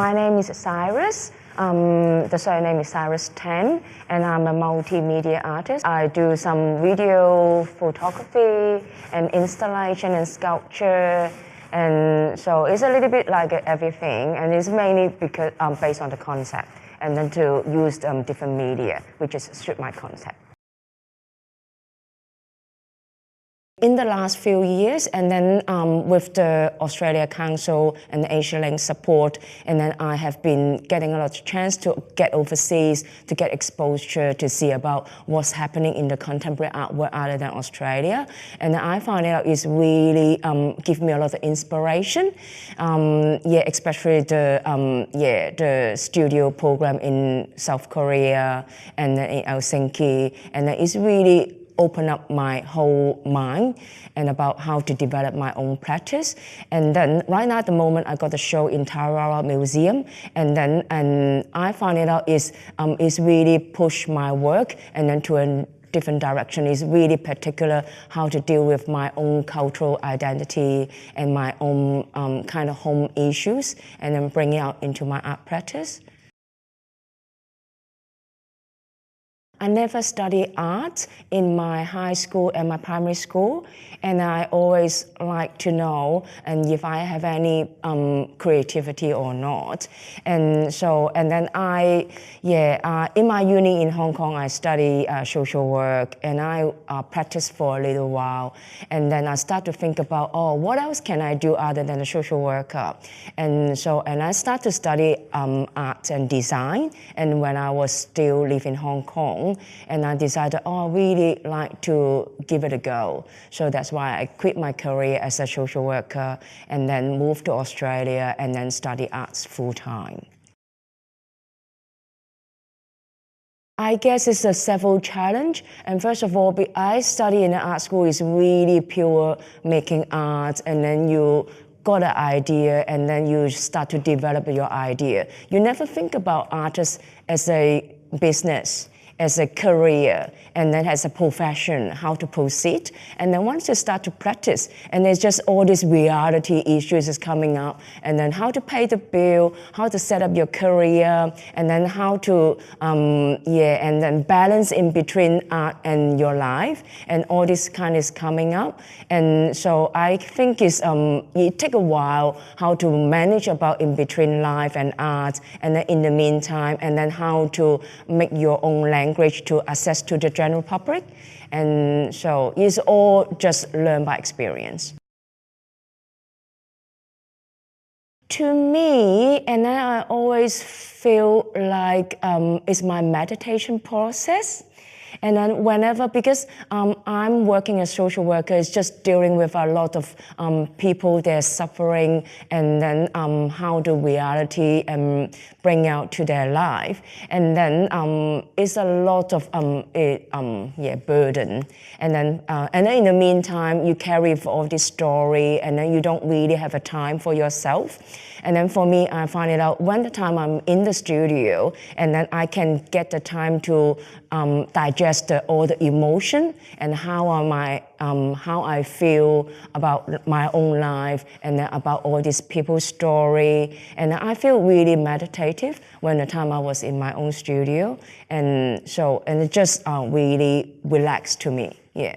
My name is Cyrus. The surname is Cyrus Tang, and I'm a multimedia artist. I do some video photography and installation and sculpture, and so it's a little bit like everything, and it's mainly because based on the concept, and then to use different media, which is suit my concept. In the last few years, and then with the Australia Council and the Asia Link support, and then I have been getting a lot of chance to get overseas, to get exposure, to see about what's happening in the contemporary art world other than Australia. And I find out it's really give me a lot of inspiration. Especially the studio program in South Korea and in Helsinki, and it's really open up my whole mind and about how to develop my own practice. And then right now at the moment I got a show in Tarawara Museum, and I find it out is really push my work and then to a different direction. Is really particular how to deal with my own cultural identity and my own kind of home issues, and then bring it out into my art practice. I never studied art in my high school and my primary school, and I always like to know and if I have any creativity or not. And then in my uni in Hong Kong, I study social work, and I practiced for a little while, and then I start to think about, what else can I do other than a social worker? And I start to study art and design, and when I was still living in Hong Kong, and I decided, I really like to give it a go. So that's why I quit my career as a social worker and then moved to Australia and then study arts full-time. I guess it's a several challenge. And first of all, I study in an art school is really pure making art, and then you got an idea and then you start to develop your idea. You never think about artists as a business, as a career, and then as a profession, how to proceed. And then once you start to practice, and there's just all these reality issues is coming up, and then how to pay the bill, how to set up your career, and then how to, and then balance in between art and your life, and all this kind is coming up. And so I think it take a while how to manage about in between life and art, and then in the meantime, and then how to make your own language to access to the general public. And so it's all just learned by experience. To me, and I always feel like it's my meditation process. And then whenever, because I'm working as a social worker, it's just dealing with a lot of people, they're suffering, and then how the reality bring out to their life. And then it's a lot of burden. And then in the meantime, you carry all this story, and then you don't really have a time for yourself. And then for me, I find it out when the time I'm in the studio, and then I can get the time to digest all the emotion and how I feel about my own life, and then about all these people's story. And I feel really meditative when the time I was in my own studio, and it just really relaxed to me. Yeah.